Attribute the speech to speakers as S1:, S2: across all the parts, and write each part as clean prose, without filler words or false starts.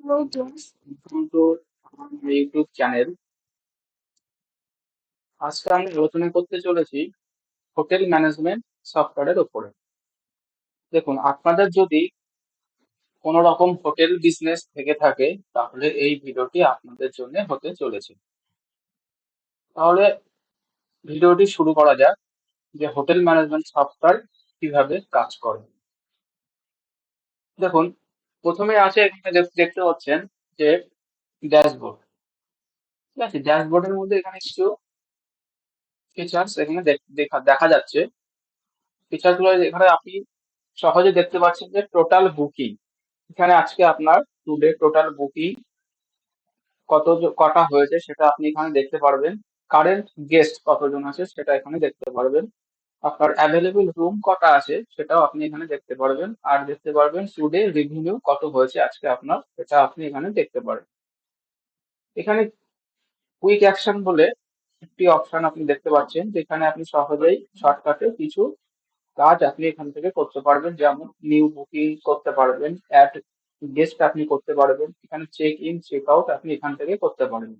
S1: Welcome to YouTube channel. আজকে আমি আলোচনা করতে চলেছি হোটেল ম্যানেজমেন্ট সফটওয়্যারের উপরে। দেখুন, আপনাদের যদি কোনো রকম হোটেল বিজনেস থেকে থাকে তাহলে এই ভিডিওটি আপনাদের জন্য হতে চলেছে। তাহলে ভিডিওটি শুরু করা যাক যে হোটেল ম্যানেজমেন্ট সফটওয়্যার কিভাবে কাজ করে। দেখুন, প্রথমে আছে এখানে দেখতে পাচ্ছেন যে ড্যাশবোর্ড। ঠিক আছে, ড্যাশবোর্ডের মধ্যে এখানে কিছু ফিচার্স এখানে দেখা যাচ্ছে। ফিচার গুলো এখানে আপনি সহজে দেখতে পাচ্ছেন যে টোটাল বুকিং, এখানে আজকে আপনার টুডে টোটাল বুকিং কটা হয়েছে সেটা আপনি এখানে দেখতে পারবেন। কারেন্ট গেস্ট কতজন আছে সেটা এখানে দেখতে পারবেন। আপনার অ্যাভেলেবল রুম কটা আছে সেটাও আপনি এখানে দেখতে পারবেন। আর দেখতে পারবেন টুডে রেভিনিউ কত হয়েছে আজকে আপনার, সেটা আপনি এখানে দেখতে পারবেন। এখানে কুইক অ্যাকশন বলে একটি অপশন আপনি দেখতে পাচ্ছেন, যেখানে আপনি সহজেই শর্টকাটে কিছু কাজ আপনি এখান থেকে করতে পারবেন। যেমন নিউ বুকিং করতে পারবেন, অ্যাড গেস্ট আপনি করতে পারবেন, এখানে চেক ইন চেক আউট আপনি এখান থেকে করতে পারবেন।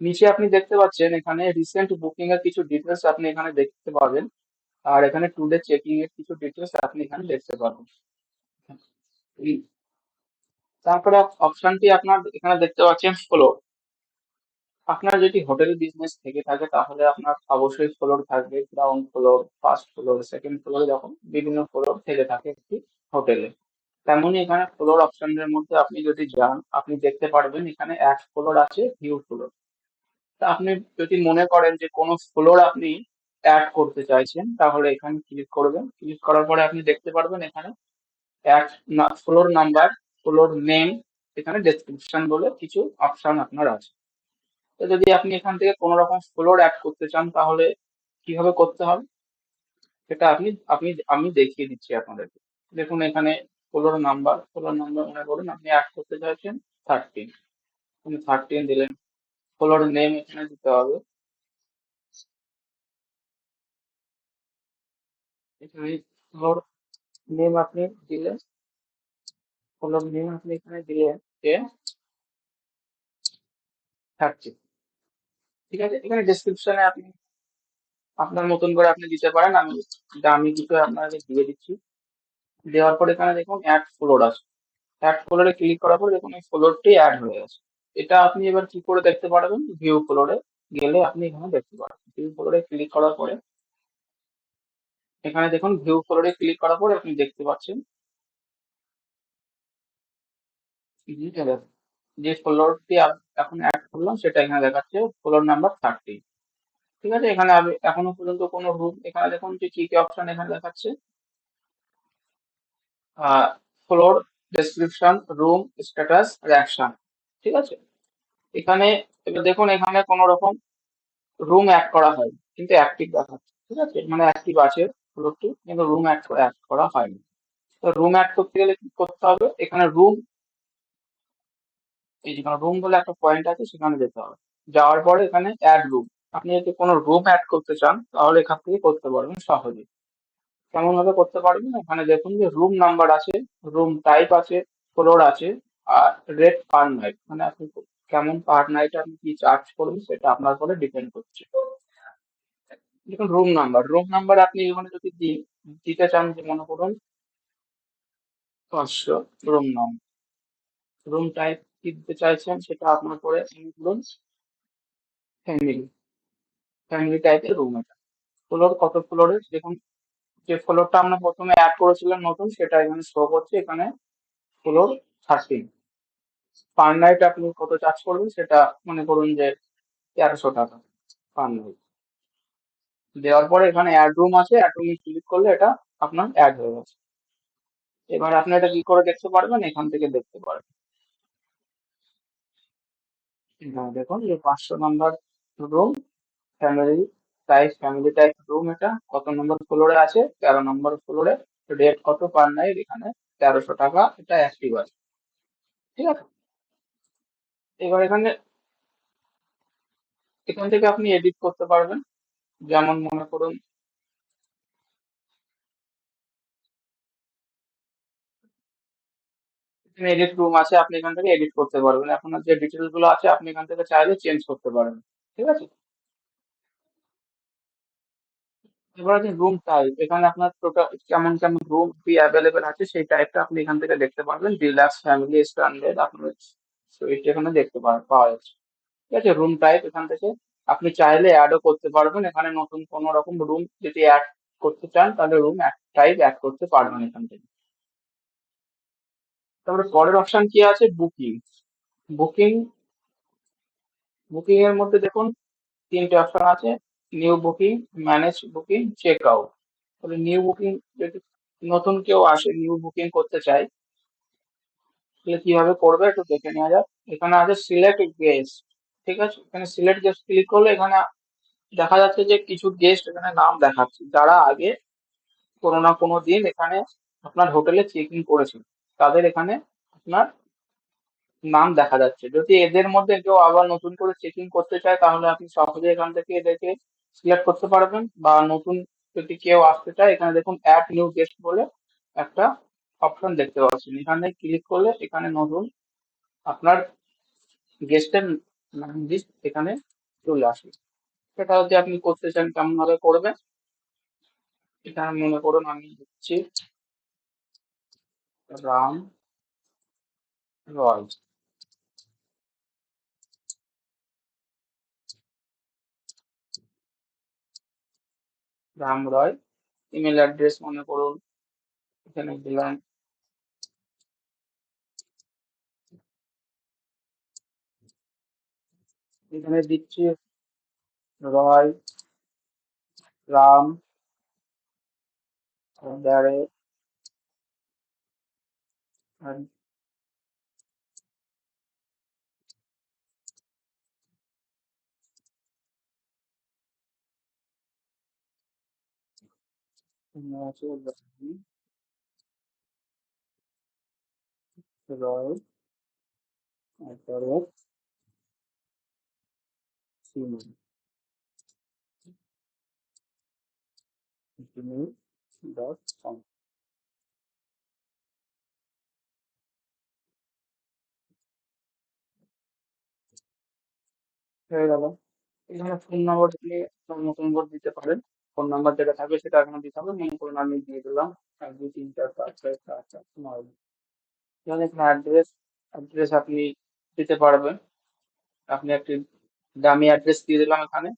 S1: নিচে আপনি দেখতে পাচ্ছেন এখানে রিসেন্ট বুকিং এর কিছু ডিটেলস আপনি এখানে দেখতে পাবেন। আর এখানে টুডে চেকিং এর কিছু ডিটেলস আপনি এখানে দেখতে পাবেন। তারপরে অপশনটি আপনার এখানে দেখতে পাচ্ছেন ফ্লোর। আপনার যদি হোটেল বিজনেস থেকে থাকে তাহলে আপনার অবশ্যই ফ্লোর থাকবে, ground floor, first floor, second floor, এরকম বিভিন্ন ফ্লোর থেকে থাকে একটি হোটেলে। তেমনই এখানে ফ্লোর অপশনের মধ্যে আপনি যদি যান আপনি দেখতে পারবেন এখানে এক ফ্লোর আছে ভিউ ফ্লোর। তা আপনি যদি মনে করেন যে কোনো ফ্লোর আপনি অ্যাড করতে চাইছেন তাহলে এখানে ক্লিক করবেন। ক্লিক করার পরে আপনি দেখতে পারবেন এখানে এক ফ্লোর নাম্বার, ফ্লোর নেম, এখানে ডেসক্রিপশন বলে কিছু অপশন আপনার আছে। তো যদি আপনি এখান থেকে কোনো রকম ফ্লোর অ্যাড করতে চান তাহলে কিভাবে করতে হবে সেটা আমি দেখিয়ে দিচ্ছি আপনাদেরকে। দেখুন এখানে ফ্লোর নাম্বার মনে করুন আপনি অ্যাড করতে চাইছেন 13, আপনি 13 দিলেন। ফ্লোর নেম এখানে দিতে হবে, এখানে ফ্লোর নেম আপনি দিলেন, ফ্লোর নেম আপনি এখানে দিলেন যে 30। ঠিক আছে, এখানে ডেসক্রিপশনে আপনি আপনার মতন করে আপনি দিতে পারেন। আমি দুটো আপনাকে দিয়ে দিচ্ছি। দেওয়ার পর এখানে দেখুন অ্যাড ফ্লোর আছে। অ্যাড ফ্লোরে ক্লিক করার পর দেখুন এই ফ্লোরটি অ্যাড হয়ে গেছে। এটা আপনি এবার কি করে দেখতে পারবেন, ভিউ ফ্লোরে গেলে আপনি এখানে দেখতে পারবেন। ভিউ ফ্লোরে ক্লিক করার পরে এখানে দেখুন ভিউ ফ্লোরে ক্লিক করার পরে আপনি দেখতে পাচ্ছেন যে ফ্লোরটি এখন অ্যাড করলাম সেটা এখানে দেখাচ্ছে ফ্লোর নাম্বার 30। ঠিক আছে, এখানে আমি এখনো পর্যন্ত কোনো রুম, এখানে দেখুন যে কি কি অপশন এখানে দেখাচ্ছে, floor, description, room, status, action. ঠিক আছে, এখানে এবার দেখুন এখানে কোনো রকম রুম অ্যাড করা হয় কিন্তু অ্যাক্টিভ দেখাচ্ছে। ঠিক আছে, মানে অ্যাক্টিভ আছে ফ্লোরটি কিন্তু রুম অ্যাড করা হয়নি। তো রুম অ্যাড করতে গেলে কি করতে হবে, এখানে রুম, এই যেখানে রুম বলে একটা পয়েন্ট আছে সেখানে যেতে হবে। যাওয়ার পরে এখানে অ্যাড রুম, আপনি যদি কোনো রুম অ্যাড করতে চান তাহলে এখান থেকে করতে পারবেন সহজে। কেমন ভাবে করতে পারবেন, এখানে দেখুন যে রুম নাম্বার আছে, রুম টাইপ আছে, ফ্লোর আছে, আর রেট পার নাইট, মানে আপনি কেমন পার নাইট আপনি কি চার্জ করবেন সেটা আপনার উপরে ডিপেন্ড করছে। দেখুন রুম নাম্বার আপনি এখানে যদি দিতে চান যে মনে করুন 500, রুম নাম, রুম টাইপ কি দিতে চাইছেন সেটা আপনার পরে ধরুন ফ্যামিলি, ফ্যামিলি টাইপের রুম। এটা ফ্লোর কত ফ্লোরের দেখুন, যে ফ্লোরটা আমরা প্রথমে অ্যাড করেছিলাম নতুন সেটা এখানে শো করছে, এখানে ফ্লোর 13। পার নাইট আপনি কত চার্জ করবেন সেটা মনে করুন যে 1300 টাকা পার নাইট। দেওয়ার পরে এখানে অ্যাড রুম আছে, অ্যাড রুমে ক্লিক করলে এটা আপনার অ্যাড হয়ে গেছে। এবার আপনি এটা কি করে দেখতে পারবেন, এখান থেকে দেখতে পারবেন। হ্যাঁ, দেখুন যে 500 number room, family type room, এটা কত নম্বর ফ্লোরে আছে, 13 নম্বর ফ্লোরে, রেট কত পার নাইট, এখানে 1300 টাকা, এটা অ্যাক্টিভ আছে। ঠিক আছে, এবার এখানে এখান থেকে আপনি এডিট করতে পারবেন। যেমন মনে করুন এডিট রুম আছে, আপনি এখান থেকে এডিট করতে পারবেন, আপনার যে ডিটেলস গুলো আছে আপনি এখান থেকে চাইলে চেঞ্জ করতে পারেন। ঠিক আছে। এবার আছে রুম টাইপ, এখানে আপনার টোটাল কেমন কেমন রুম ফ্রি অ্যাভেলেবেল আছে সেই টাইপটা আপনি এখান থেকে দেখতে পারবেন। ডিলাক্স, ফ্যামিলি, স্ট্যান্ডার্ড, আপনার সুইট এখানে দেখতে পাওয়া যাচ্ছে। ঠিক আছে, রুম টাইপ এখান থেকে আপনি চাইলে অ্যাডও করতে পারবেন, এখানে নতুন কোনো রকম রুম যদি অ্যাড করতে চান তাহলে রুম টাইপ অ্যাড করতে পারবেন এখান থেকে। তারপরে পরের অপশন কি আছে, বুকিং। বুকিং বুকিং এর মধ্যে দেখুন তিনটে অপশন আছে, new booking, manage booking, check out. তাহলে নিউ বুকিং, যদি নতুন কেউ আসে নিউ বুকিং করতে চায় তাহলে কিভাবে করবে একটু দেখে নেওয়া যাক। এখানে আছে সিলেক্ট গেস্ট। ঠিক আছে, এখানে সিলেক্ট গেস্ট ক্লিক করলে এখানে দেখা যাচ্ছে যে কিছু গেস্ট এখানে নাম দেখাচ্ছে যারা আগে কোনো না কোনো দিন এখানে আপনার হোটেলে চেক ইন করেছিল, তাদের এখানে আপনার নাম দেখা যাচ্ছে। যদি এদের মধ্যে কেউ আবার নতুন করে চেকিং করতে চায় তাহলে আপনি সহজে এখান থেকে এদেরকে সিলেক্ট করতে পারবেন, বা নতুন যদি কেউ আসতে চায় এখানে দেখুন অ্যাড নিউ গেস্ট বলে একটা অপশন দেখতে পাচ্ছেন, এখানে ক্লিক করলে এখানে নতুন আপনার গেস্টের নাম লিস্ট এখানে চলে আসবে। সেটা যদি আপনি করতে চান কেমন ভাবে করবেন, এখানে মনে করুন আমি দিচ্ছি রাম রয়। রাম রয়, ইমেল অ্যাড্রেস মনে করুন এখানে দিলাম, এখানে দিচ্ছি রয় রাম @, আর এখানে আছে রয় @gmail.com হয়ে গেল। এখানে ফোন নাম্বার আপনি আপনার নতুন করে দিতে পারেন, ফোন নাম্বার যেটা থাকবে সেটা এখানে দিতে হবে, মনে করুন আমি দিয়ে দিলাম 1 2 3 4 5 6 7 8 9। এখানে অ্যাড্রেস, অ্যাড্রেস আপনি দিতে পারবেন, আপনি একটি ডামি অ্যাড্রেস দিয়ে দিলাম এখানে।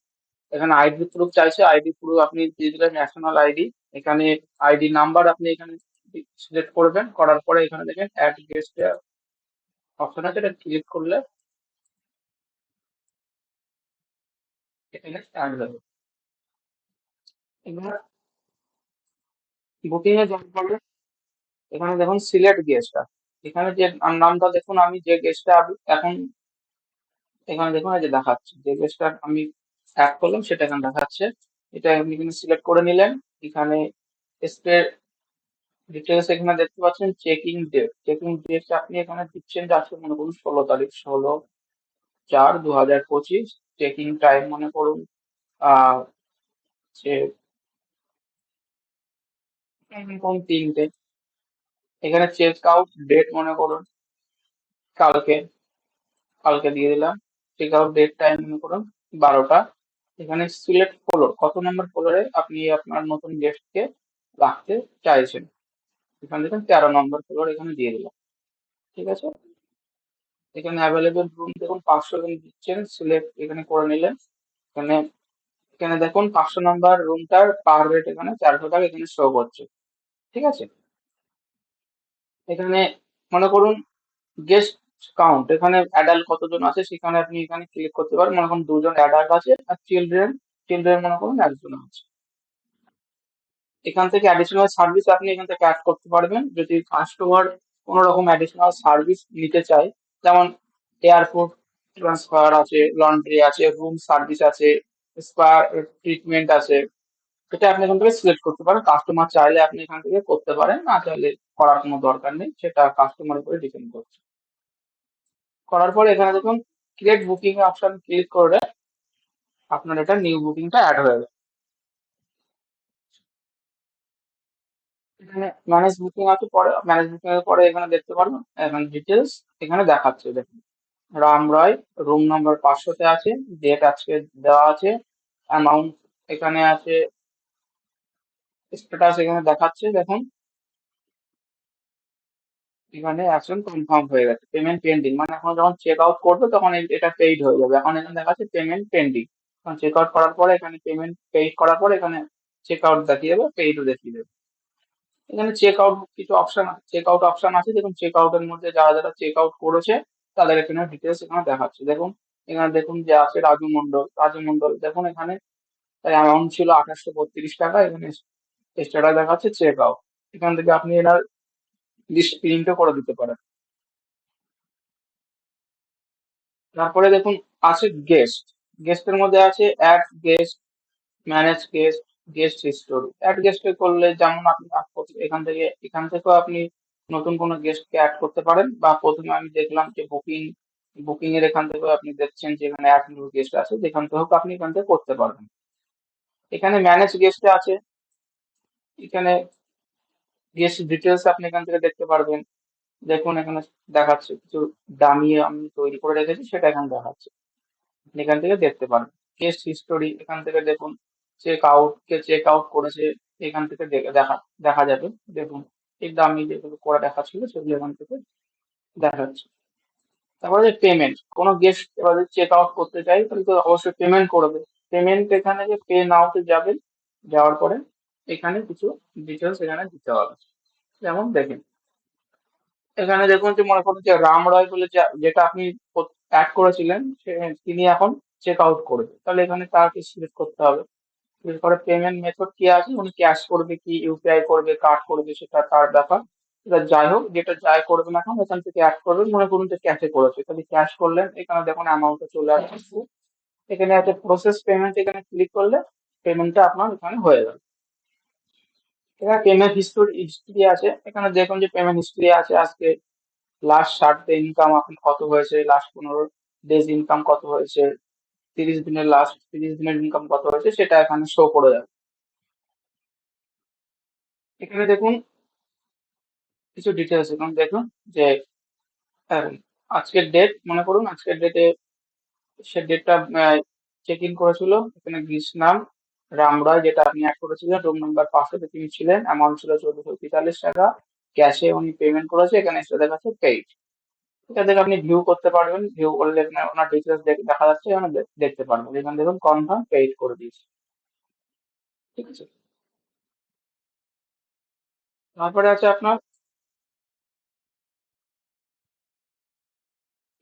S1: এখানে আইডি প্রুফ চাইছে, আইডি প্রুফ আপনি দিয়ে দিলেন ন্যাশনাল আইডি। এখানে আইডি নাম্বার আপনি এখানে সিলেক্ট করবেন, করার পরে এখানে দেখেন অ্যাড গেস্ট অপশন আছে, এটা ক্লিক করলে এখানে অ্যাড হবে। এবার বুকিং এ যাওয়ার পরে এখানে দেখুন সিলেক্ট গেস্টটা, এখানে যে নামটা দেখুন, আমি যে গেস্টটা এখন এখানে দেখুন এই যে দেখাচ্ছে, যে গেস্টটা আমি অ্যাড করলাম সেটা এখানে দেখাচ্ছে। এটা আপনি কিন্তু সিলেক্ট করে নিলেন। এখানে স্পে ডিটেলস এখানে দেখতে পাচ্ছেন চেকিং ডেট, চেকিং ডেট আপনি এখানে দিচ্ছেন যে আজকে মনে করুন 16 তারিখ, 16/4/2025। চেকিং টাইম মনে করুন আহ যে মনে করুন 3টে। এখানে চেক আউট ডেট মনে করুন কালকে, কালকে দিয়ে দিলাম। চেক আউট ডেট টাইম মনে করুন 12টা। এখানে সিলেক্ট ফ্লোর, কত নম্বর ফ্লোরে আপনি আপনার নতুন গেস্টকে রাখতে চাইছেন, এখানে দেখুন 13 নম্বর ফ্লোর এখানে দিয়ে দিলাম। ঠিক আছে, এখানে অ্যাভেলেবেল রুম দেখুন 500 এখানে দিচ্ছেন, সিলেক্ট এখানে করে নিলেন। এখানে এখানে দেখুন 500 নম্বর রুমটার পার রেট এখানে 400 টাকা এখানে শো করছে। ঠিক আছে, এখানে মনে করুন গেস্ট কাউন্ট, এখানে অ্যাডাল্ট কতজন আছে সেখানে আপনি এখানে ক্লিক করতে পারেন, মনে করুন 2জন অ্যাডাল্ট আছে আর চিলড্রেন, চিলড্রেন মনে করুন 1জন আছে। এখান থেকে অ্যাডিশনাল সার্ভিস আপনি এখান থেকে অ্যাড করতে পারবেন যদি কাস্টমার কোনো রকম অ্যাডিশনাল সার্ভিস নিতে চায়, যেমন এয়ারপোর্ট ট্রান্সফার আছে, লন্ড্রি আছে, রুম সার্ভিস আছে, স্পা ট্রিটমেন্ট আছে। এটা আপনি এখান থেকে সিলেক্ট করতে পারেন, কাস্টমার চাইলে আপনি এখান থেকে করতে পারেন, না চাইলে করার কোনো দরকার নেই, সেটা কাস্টমার উপরে ডিপেন্ড করছে। করার পরে এখানে দেখুন ক্রিয়েট বুকিং অপশন ক্লিক করে আপনার এটা নিউ বুকিংটা অ্যাড হয়ে যাবে। এখানে ম্যানেজ বুকিং আছে, পরে ম্যানেজ বুকিং এর পরে এখানে দেখতে পারবেন, এখানে ডিটেলস এখানে দেখাচ্ছে দেখুন, রাম রায়, রুম নাম্বার 500-তে আছে, ডেট আজকে দেওয়া আছে, অ্যামাউন্ট এখানে আছে, স্ট্যাটাস এখানে দেখাচ্ছে দেখুন, এখানে অ্যাকশন কনফার্ম হয়ে গেছে, পেমেন্ট পেন্ডিং, মানে এখন যখন চেক আউট করবে তখন এটা পেইড হয়ে যাবে, এখন এখানে দেখাচ্ছে পেমেন্ট পেন্ডিং, কারণ চেক আউট করার পরে এখানে পেমেন্ট পেইড করার পরে এখানে চেক আউট দেখিয়ে দেবে, পেইডও দেখিয়ে দেবে। এখানে চেক আউট কিছু অপশন, চেক আউট অপশন আছে দেখুন, চেক আউটের মধ্যে যারা যারা চেক আউট করেছে তাদের এখানে ডিটেলস এখানে দেখাচ্ছে দেখুন, এখানে দেখুন যে আছে রাজু মন্ডল দেখুন, এখানে অ্যামাউন্ট ছিল 2832 টাকা, এখানে স্ট্যাটাস দেখাচ্ছে চেক আউট, এখান থেকে আপনি এনার লিস্ট প্রিন্টও করে দিতে পারেন। তারপরে দেখুন আছে গেস্ট, গেস্টের মধ্যে আছে add guest, manage guest, guest history. Add গেস্টে করলে যেমন আপনি এখান থেকেও আপনি নতুন কোনো গেস্টকে অ্যাড করতে পারেন, বা প্রথমে আমি দেখলাম যে বুকিং এর এখান থেকেও আপনি দেখছেন যে এখানে অ্যাড নিউ গেস্ট আছে, যেখান থেকেও আপনি এখান থেকে করতে পারবেন। এখানে ম্যানেজ গেস্টে আছে, এখানে গেস্ট ডিটেলস আপনি এখান থেকে দেখতে পারবেন, দেখুন এখানে দেখাচ্ছে কিছু ডামি আমি তৈরি করে রেখেছি, সেটা এখানে দেখাচ্ছে, আপনি এখান থেকে দেখতে পারবেন। কেস হিস্টোরি এখান থেকে দেখুন, চেক আউট করেছে, এখান থেকে দেখা দেখা যাবে দেখুন, এই দামি যেগুলো করে দেখাচ্ছিল সেগুলো এখান থেকে দেখাচ্ছে। তারপরে যে পেমেন্ট, কোনো গেস্ট এবার চেক আউট করতে চাই তাহলে তো অবশ্যই পেমেন্ট করবে, পেমেন্ট এখানে যে পে নাওতে যাবেন, যাওয়ার পরে এখানে কিছু ডিটেলস এখানে দিতে হবে, যেমন দেখেন, এখানে দেখুন যে মনে করুন যে রাম রয় বলে যেটা আপনি অ্যাড করেছিলেন, তিনি এখন চেক আউট করবে, তাহলে এখানে তাকে সিলেক্ট করতে হবে, এরপরে পেমেন্ট মেথড কি আছে, উনি ক্যাশ করবে কি ইউপিআই করবে কার্ড করবে সেটা তার ব্যাপার, এটা যাই হোক, যেটা যাই করবে না কেন এখান থেকে অ্যাড করবেন, মনে করুন যে ক্যাশে করেছে তাহলে ক্যাশ করলেন, এখানে দেখুন অ্যামাউন্টটা চলে আসছে, এখানে একটা প্রসেস পেমেন্ট, এখানে ক্লিক করলে পেমেন্টটা আপনার এখানে হয়ে যাবে। এখানে পেমেন্ট হিস্ট্রি আছে, এখানে দেখুন যে পেমেন্ট হিস্ট্রি আছে আজকে লাস্ট 60 ডে ইনকাম আপনার কত হয়েছে, লাস্ট 15 ডেজ ইনকাম কত হয়েছে, 30 দিনের ইনকাম কত হয়েছে সেটা এখানে শো করে যাবে। এখানে দেখুন কিছু ডিটেলস, এখানে দেখুন যে আহ, আজকের ডেট, মনে করুন আজকের ডেটে সে ডেটটা চেক ইন করেছিল, এখানে গ্রিস নাম রামরায় যেটা আপনি অ্যাড করেছিলেন, রুম নাম্বার 500-তে তিনি ছিলেন, অ্যামাউন্ট ছিল 1443 টাকা, ক্যাশে উনি পেমেন্ট করেছে, এখানে এসে দেখাচ্ছে পেইড, এটা থেকে আপনি ভিউ করতে পারবেন, ভিউ করলে এখানে ওনার ডিটেলস দেখা যাচ্ছে, এখানে দেখতে পারবেন, এখানে দেখুন কনফার্ম পেইড করে দিয়েছে, ঠিক আছে। তারপরে আছে আপনার,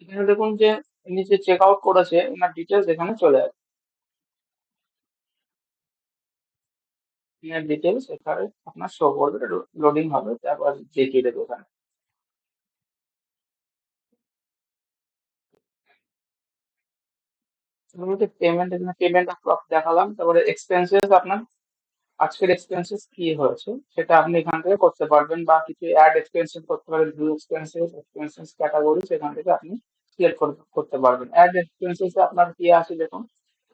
S1: এখানে দেখুন যে ইনি যে চেক আউট করেছে ওনার ডিটেলস এখানে চলে আসবে, এর ডিটেলস এখানে আপনার শো করবে, লোডিং হবে, তারপর দেখিয়ে দেবে ওখানে। পেমেন্ট, এখানে পেমেন্ট দেখালাম, তারপরে এক্সপেন্সেস আপনার আজকের এক্সপেন্সেস কি হয়েছে সেটা আপনি এখান থেকে করতে পারবেন, বা কিছু অ্যাড এক্সপেন্সেস করতে পারবেন, ভিউ এক্সপেন্সেস ক্যাটাগরি সেখান থেকে আপনি সিলেক্ট করতে পারবেন। অ্যাড এক্সপেন্সেস আপনার কি আছে দেখুন,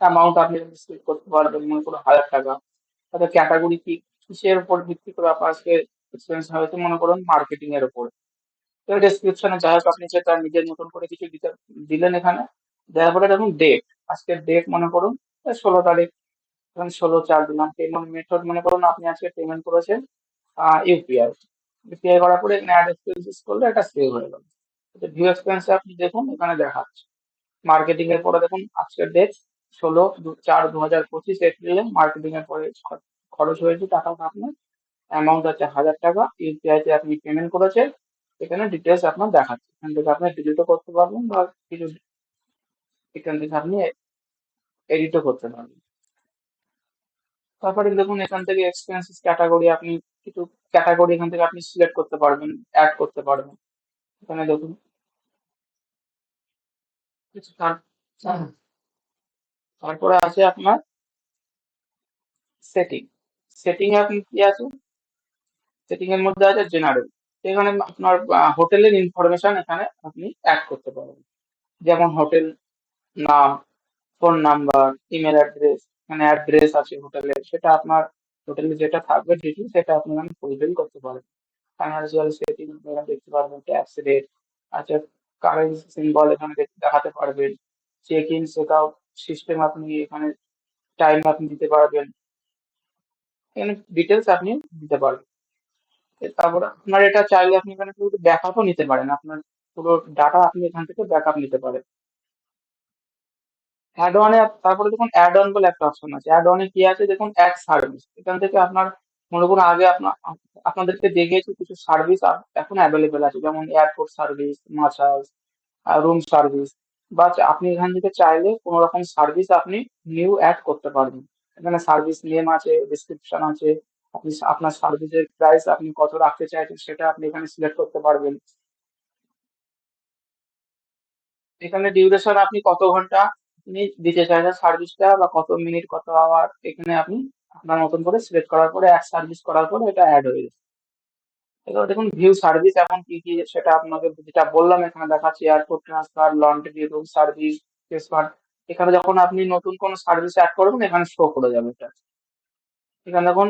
S1: অ্যামাউন্ট আপনি সিলেক্ট করতে পারবেন, মনে করুন 1000 টাকা, তাহলে ক্যাটাগরি কি, কিসের উপর ভিত্তি করে আপনার আজকে এক্সপেন্স হয়েছে, মনে করুন মার্কেটিং এর উপর, তো ডেসক্রিপশনে যাই হোক আপনি সেটা নিজের মতন করে কিছু দিলেন এখানে, দেওয়ার পরে দেখুন ডেট, আজকের ডেট মনে করুন 16 তারিখ, এখন 16/4 দিলাম, পেমেন্ট মেথড মনে করুন আপনি আজকে পেমেন্ট করেছেন ইউপিআই, ইউপিআই করার পরে এখানে অ্যাড এক্সপেন্সেস করলে এটা সেভ হয়ে গেল। ভিউ এক্সপেন্স আপনি দেখুন এখানে দেখাচ্ছে, মার্কেটিং এর পরে দেখুন আজকের ডেট 16/4/2025 এপ্রিলে, মার্কেটিং এর পরে খরচ হয়েছে টাকাটা আপনার, অ্যামাউন্ট আছে 1000 টাকা, ইউপিআই তে আপনি পেমেন্ট করেছেন, এখানে ডিটেলস আপনার দেখাচ্ছে, এখান থেকে আপনি ডিলিটও করতে পারবেন, বা কিছু এখান থেকে আপনি এডিটও করতে পারবেন। তারপরে দেখুন এখান থেকে এক্সপেন্সেস ক্যাটাগরি আপনি কিছু ক্যাটাগরি এখান থেকে আপনি সিলেক্ট করতে পারবেন, অ্যাড করতে পারবেন, এখানে দেখুন কিছু তারপরে আছে আপনার সেটিং, সেটিং এ আপনি কি আছে, সেটিং এর মধ্যে আছে জেনারেল, এখানে আপনার হোটেলের ইনফরমেশন এখানে আপনি অ্যাড করতে পারবেন, যেমন হোটেল নাম, ফোন নাম্বার, ইমেল অ্যাড্রেস, এখানে অ্যাড্রেস আছে হোটেলের সেটা আপনার টোটালি যেটা থাকবে ডিটেল সেটা আপনি এখানে ফুলফিল করতে পারেন। ফাইন্যান্সিয়াল সেটিং আপনি এখানে দেখতে পারবেন, ট্যাক্স রেট, আচ্ছা কারেন্সি সিম্বল এখানে দেখাতে পারবেন, check in check out system আপনি এখানে টাইম আপনি দিতে পারবেন, এখানে ডিটেলস আপনি দিতে পারবেন। তারপর আপনার এটা চাইলে আপনি এখানে পুরো ব্যাকআপও নিতে পারেন, আপনার পুরো ডাটা আপনি এখান থেকে ব্যাকআপ নিতে পারেন। অ্যাড অনে তারপরে দেখুন অ্যাড অন বলে একটা অপশন আছে। অ্যাড অনে কি আছে দেখুন, অ্যাড সার্ভিস, এখান থেকে আপনার মনে করুন আগে আপনাদেরকে দেখিয়েছি কিছু সার্ভিস এখন অ্যাভেলেবেল আছে, যেমন airport service, massage, room service, বা আপনি এখান থেকে চাইলে কোনো রকম সার্ভিস আপনি নিউ অ্যাড করতে পারবেন। এখানে সার্ভিস নেম আছে, ডিসক্রিপশন আছে, আপনি আপনার সার্ভিসের প্রাইস আপনি কত রাখতে চাইছেন সেটা আপনি এখানে সিলেক্ট করতে পারবেন। এখানে ডিউরেশন আপনি কত ঘন্টা আপনি দিতে চাইছেন সার্ভিসটা, বা কত মিনিট কত আওয়ার, এখানে আপনি আপনার মতন করে সিলেক্ট করার পরে এক সার্ভিস করার পরে এটা অ্যাড হয়ে যাবে। এবার দেখুন ভিউ সার্ভিস এখন কি কি সেটা আপনাকে যেটা বললাম এখানে দেখাচ্ছি, airport transfer, laundry, room service, smart. এখানে যখন আপনি নতুন কোনো সার্ভিস অ্যাড করবেন এখানে শো করে যাবে এটা। এখানে দেখুন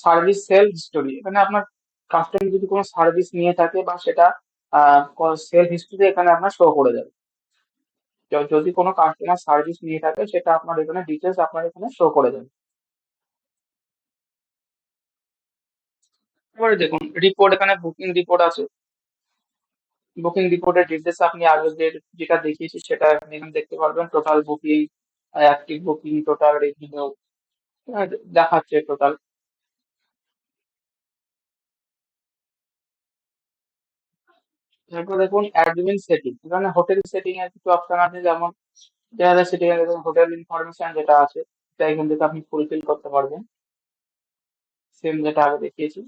S1: সার্ভিস সেল হিস্টোরি, এখানে আপনার কাস্টমার যদি কোনো সার্ভিস নিয়ে থাকে বা সেটা সেল হিস্ট্রি এখানে আপনার শো করে যাবে। যদি কোনো কাস্টমার সার্ভিস নিয়ে থাকে সেটা আপনার এখানে ডিটেলস আপনার এখানে শো করে দেবে। এবারে দেখুন রিপোর্ট, এখানে বুকিং রিপোর্ট আছে। বুকিং রিপোর্টের ডিটেলস আপনি আগে যেটা দেখিয়েছি সেটা আপনি এখানে দেখতে পারবেন, total booking, active booking, total revenue দেখাচ্ছে টোটাল। তারপর দেখুন অ্যাডমিন সেটিং, এখানে হোটেল সেটিং এর কিছু অপশন আছে, যেমন জেনারেল সেটিং এ দেখুন হোটেল ইনফরমেশন যেটা আছে সেটা এখান থেকে আপনি ফুলফিল করতে পারবেন, সেম যেটা আগে দেখিয়েছি।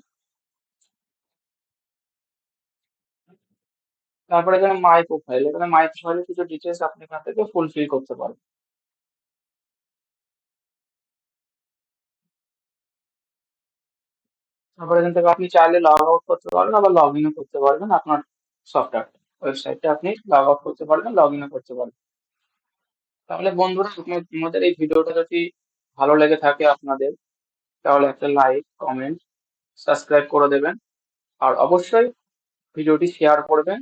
S1: তারপরে এখানে মাই প্রোফাইল, এখানে মাই প্রোফাইলের কিছু ডিটেলস আপনি এখান থেকে ফুলফিল করতে পারবেন। তারপরে এখান থেকে আপনি চাইলে লগ আউট করতে পারবেন, আবার লগ ইনও করতে পারবেন আপনার সফটওয়্যার ওয়েবসাইটে, আপনি লগ আউট করতে পারবেন, লগ ইনও করতে পারবেন। তাহলে বন্ধুরা আমাদের এই ভিডিওটা যদি ভালো লেগে থাকে আপনাদের, তাহলে একটা লাইক, কমেন্ট, সাবস্ক্রাইব করে দেবেন। আর অবশ্যই ভিডিওটি শেয়ার করবেন,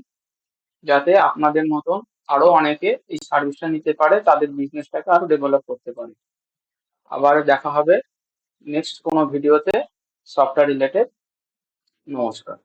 S1: যাতে আপনাদের মতন আরো অনেকে এই সার্ভিসটা নিতে পারে, তাদের বিজনেসটাকে আরো ডেভেলপ করতে পারে। আবার দেখা হবে নেক্সট কোনো ভিডিওতে সফটওয়্যার রিলেটেড। নমস্কার।